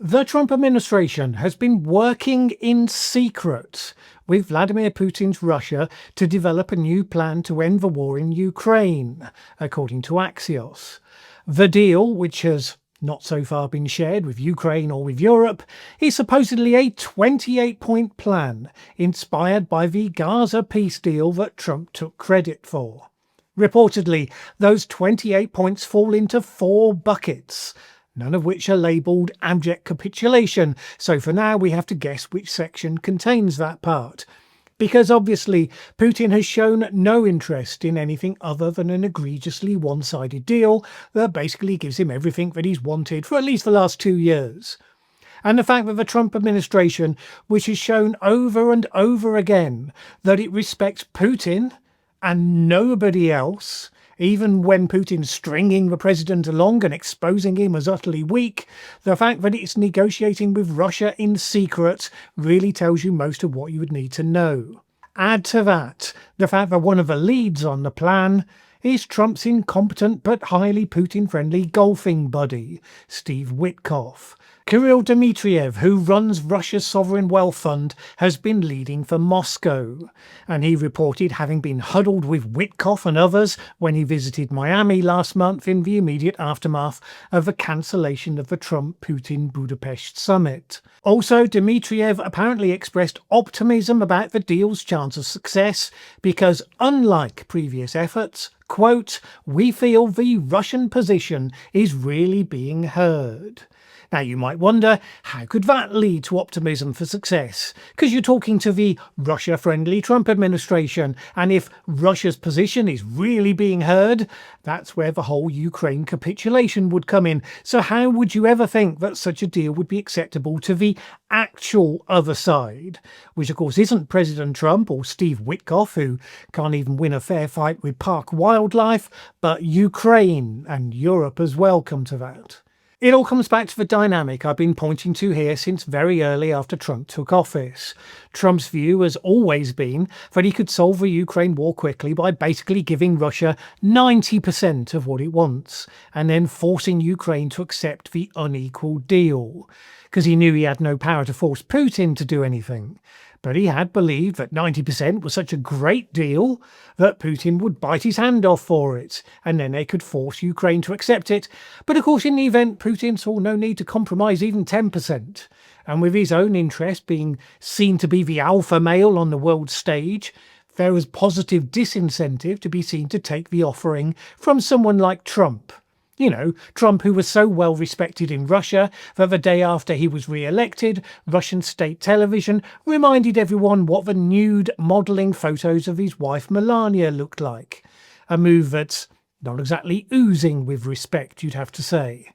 The Trump administration has been working in secret with Vladimir Putin's Russia to develop a new plan to end the war in Ukraine, according to Axios. The deal, which has not so far been shared with Ukraine or with Europe, is supposedly a 28-point plan inspired by the Gaza peace deal that Trump took credit for. Reportedly, those 28 points fall into 4 buckets, none of which are labelled abject capitulation, so for now we have to guess which section contains that part. Because obviously Putin has shown no interest in anything other than an egregiously one-sided deal that basically gives him everything that he's wanted for at least the last 2 years. And the fact that the Trump administration, which has shown over and over again that it respects Putin and nobody else, even when Putin's stringing the president along and exposing him as utterly weak, the fact that it's negotiating with Russia in secret really tells you most of what you would need to know. Add to that the fact that one of the leads on the plan is Trump's incompetent but highly Putin-friendly golfing buddy, Steve Witkoff. Kirill Dmitriev, who runs Russia's sovereign wealth fund, has been leading for Moscow, and he reported having been huddled with Witkoff and others when he visited Miami last month in the immediate aftermath of the cancellation of the Trump-Putin Budapest summit. Also, Dmitriev apparently expressed optimism about the deal's chance of success because, unlike previous efforts, quote, "we feel the Russian position is really being heard." Now you might wonder, how could that lead to optimism for success? Because you're talking to the Russia-friendly Trump administration, and if Russia's position is really being heard, that's where the whole Ukraine capitulation would come in. So how would you ever think that such a deal would be acceptable to the actual other side? Which of course isn't President Trump or Steve Witkoff, who can't even win a fair fight with park wildlife, but Ukraine, and Europe as well come to that. It all comes back to the dynamic I've been pointing to here since very early after Trump took office. Trump's view has always been that he could solve the Ukraine war quickly by basically giving Russia 90% of what it wants, and then forcing Ukraine to accept the unequal deal, because he knew he had no power to force Putin to do anything. But he had believed that 90% was such a great deal that Putin would bite his hand off for it, and then they could force Ukraine to accept it. But of course, in the event, Putin saw no need to compromise even 10%. And with his own interest being seen to be the alpha male on the world stage, there was positive disincentive to be seen to take the offering from someone like Trump. You know, Trump, who was so well respected in Russia that the day after he was re-elected, Russian state television reminded everyone what the nude modelling photos of his wife Melania looked like. A move that's not exactly oozing with respect, you'd have to say.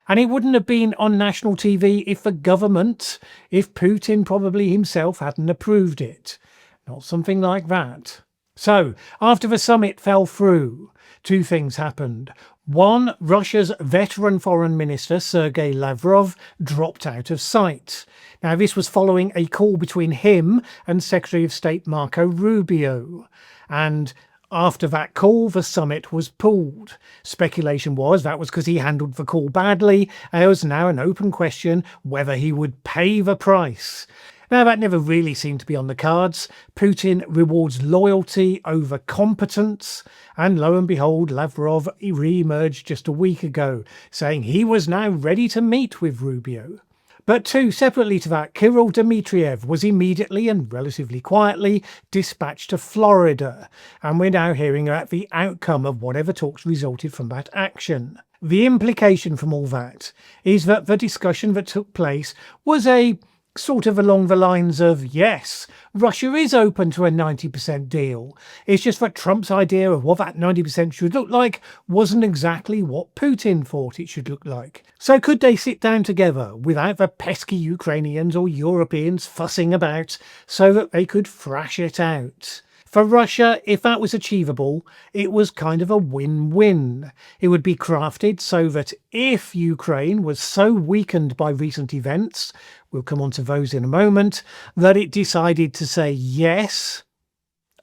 And it wouldn't have been on national TV if the government, if Putin probably himself hadn't approved it. Not something like that. So, after the summit fell through, 2 things happened. One, Russia's veteran foreign minister, Sergei Lavrov, dropped out of sight. Now, this was following a call between him and Secretary of State Marco Rubio. And after that call, the summit was pulled. Speculation was that was because he handled the call badly, and it was now an open question whether he would pay the price. Now, that never really seemed to be on the cards. Putin rewards loyalty over competence, and lo and behold, Lavrov re-emerged just a week ago, saying he was now ready to meet with Rubio. But 2, separately to that, Kirill Dmitriev was immediately and relatively quietly dispatched to Florida, and we're now hearing about the outcome of whatever talks resulted from that action. The implication from all that is that the discussion that took place was a sort of along the lines of, yes, Russia is open to a 90% deal. It's just that Trump's idea of what that 90% should look like wasn't exactly what Putin thought it should look like. So could they sit down together without the pesky Ukrainians or Europeans fussing about so that they could thrash it out? For Russia, if that was achievable, it was kind of a win-win. It would be crafted so that if Ukraine was so weakened by recent events, we'll come on to those in a moment, that it decided to say yes,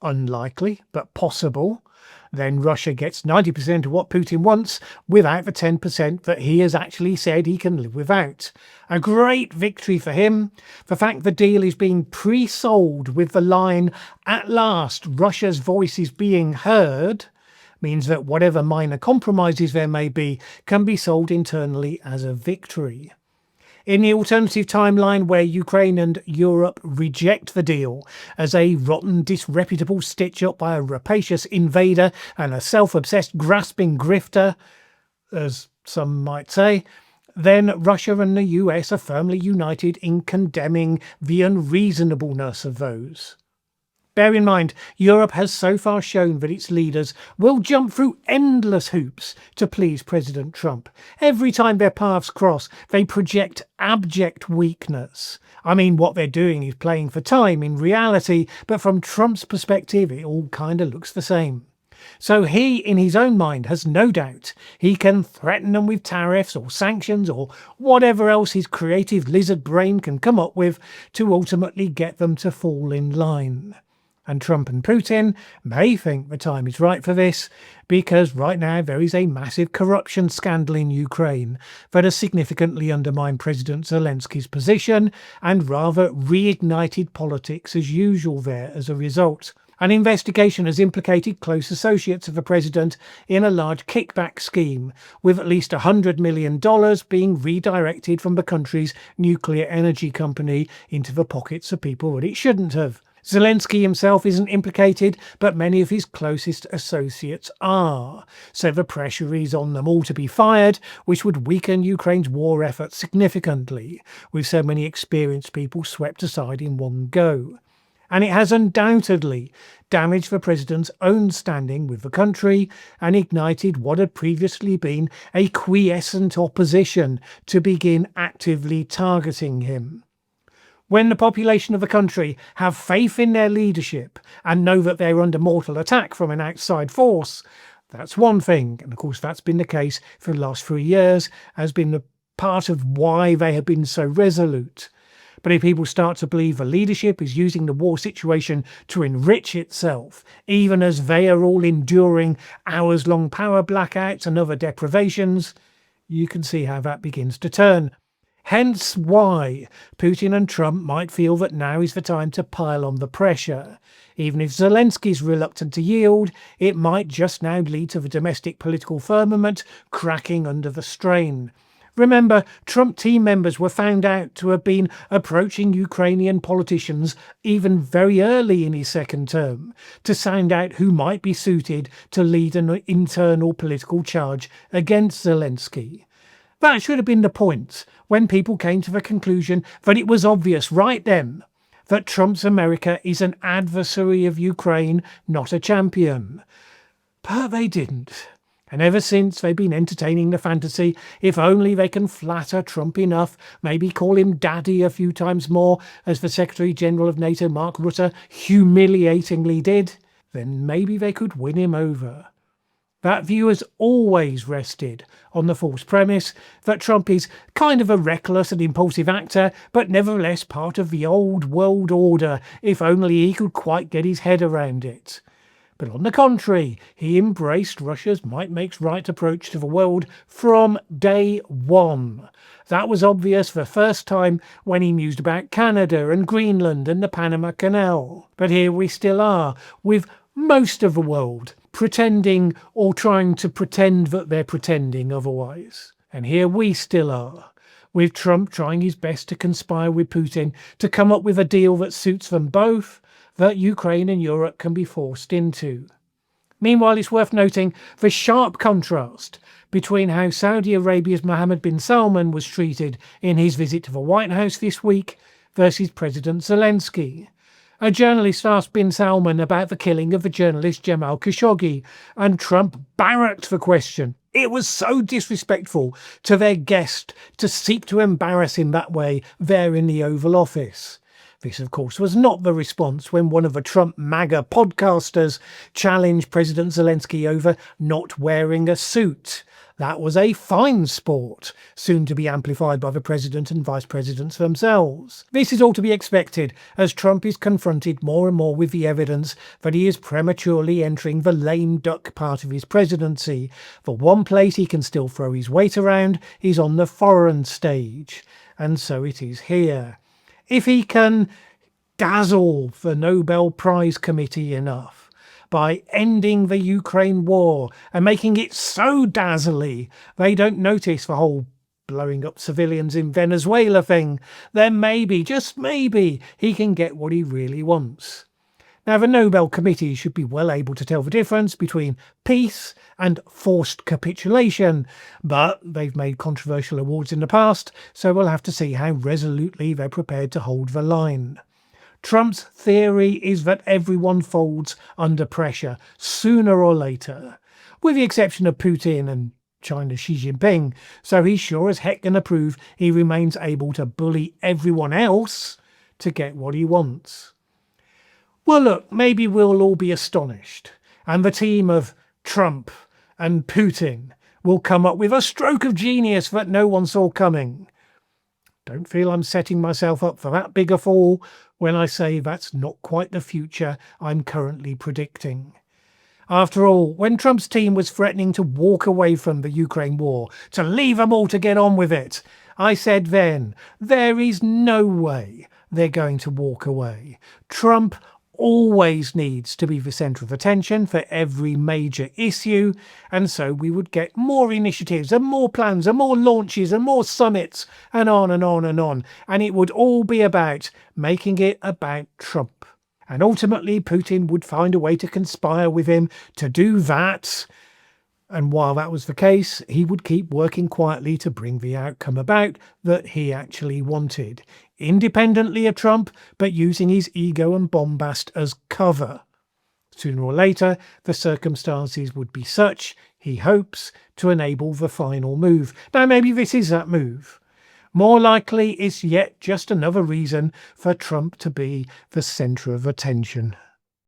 unlikely, but possible, Then Russia gets 90% of what Putin wants without the 10% that he has actually said he can live without. A great victory for him. The fact the deal is being pre-sold with the line, "At last, Russia's voice is being heard," means that whatever minor compromises there may be can be sold internally as a victory. In the alternative timeline where Ukraine and Europe reject the deal as a rotten, disreputable stitch-up by a rapacious invader and a self-obsessed grasping grifter, as some might say, then Russia and the US are firmly united in condemning the unreasonableness of those. Bear in mind, Europe has so far shown that its leaders will jump through endless hoops to please President Trump. Every time their paths cross, they project abject weakness. I mean, what they're doing is playing for time in reality, but from Trump's perspective, it all kind of looks the same. So he, in his own mind, has no doubt he can threaten them with tariffs or sanctions or whatever else his creative lizard brain can come up with to ultimately get them to fall in line. And Trump and Putin may think the time is right for this, because right now there is a massive corruption scandal in Ukraine that has significantly undermined President Zelensky's position and rather reignited politics as usual there as a result. An investigation has implicated close associates of the president in a large kickback scheme, with at least $100 million being redirected from the country's nuclear energy company into the pockets of people that it shouldn't have. Zelensky himself isn't implicated, but many of his closest associates are. So the pressure is on them all to be fired, which would weaken Ukraine's war effort significantly, with so many experienced people swept aside in one go. And it has undoubtedly damaged the president's own standing with the country and ignited what had previously been a quiescent opposition to begin actively targeting him. When the population of the country have faith in their leadership and know that they're under mortal attack from an outside force, that's one thing. And of course, that's been the case for the last 3 years, has been the part of why they have been so resolute. But if people start to believe the leadership is using the war situation to enrich itself, even as they are all enduring hours-long power blackouts and other deprivations, you can see how that begins to turn. Hence why Putin and Trump might feel that now is the time to pile on the pressure. Even if Zelensky's reluctant to yield, it might just now lead to the domestic political firmament cracking under the strain. Remember, Trump team members were found out to have been approaching Ukrainian politicians even very early in his second term to sound out who might be suited to lead an internal political charge against Zelensky. That should have been the point when people came to the conclusion that it was obvious right then that Trump's America is an adversary of Ukraine, not a champion. But they didn't. And ever since, they've been entertaining the fantasy, if only they can flatter Trump enough, maybe call him daddy a few times more, as the Secretary-General of NATO, Mark Rutte, humiliatingly did, then maybe they could win him over. That view has always rested on the false premise that Trump is kind of a reckless and impulsive actor, but nevertheless part of the old world order, if only he could quite get his head around it. But on the contrary, he embraced Russia's might makes right approach to the world from day one. That was obvious the first time when he mused about Canada and Greenland and the Panama Canal. But here we still are, with most of the world pretending or trying to pretend that they're pretending otherwise. And here we still are, with Trump trying his best to conspire with Putin to come up with a deal that suits them both, that Ukraine and Europe can be forced into. Meanwhile, it's worth noting the sharp contrast between how Saudi Arabia's Mohammed bin Salman was treated in his visit to the White House this week versus President Zelensky. A journalist asked bin Salman about the killing of the journalist Jamal Khashoggi, and Trump barracked the question. It was so disrespectful to their guest to seek to embarrass him that way there in the Oval Office. This, of course, was not the response when one of the Trump MAGA podcasters challenged President Zelensky over not wearing a suit. That was a fine sport, soon to be amplified by the president and vice presidents themselves. This is all to be expected, as Trump is confronted more and more with the evidence that he is prematurely entering the lame duck part of his presidency. The one place he can still throw his weight around is on the foreign stage, and so it is here. If he can dazzle the Nobel Prize Committee enough by ending the Ukraine war and making it so dazzly they don't notice the whole blowing up civilians in Venezuela thing, then maybe, just maybe, he can get what he really wants. Now, the Nobel Committee should be well able to tell the difference between peace and forced capitulation, but they've made controversial awards in the past, so we'll have to see how resolutely they're prepared to hold the line. Trump's theory is that everyone folds under pressure, sooner or later, with the exception of Putin and China's Xi Jinping, so he's sure as heck gonna prove he remains able to bully everyone else to get what he wants. Well, look, maybe we'll all be astonished, and the team of Trump and Putin will come up with a stroke of genius that no one saw coming. Don't feel I'm setting myself up for that big a fall when I say that's not quite the future I'm currently predicting. After all, when Trump's team was threatening to walk away from the Ukraine war, to leave them all to get on with it, I said then, there is no way they're going to walk away. Trump always needs to be the centre of attention for every major issue, and so we would get more initiatives and more plans and more launches and more summits and on and on and on, and it would all be about making it about Trump. And ultimately Putin would find a way to conspire with him to do that, and while that was the case, he would keep working quietly to bring the outcome about that he actually wanted, independently of Trump, but using his ego and bombast as cover. Sooner or later, the circumstances would be such, he hopes, to enable the final move. Now, maybe this is that move. More likely, it's yet just another reason for Trump to be the centre of attention.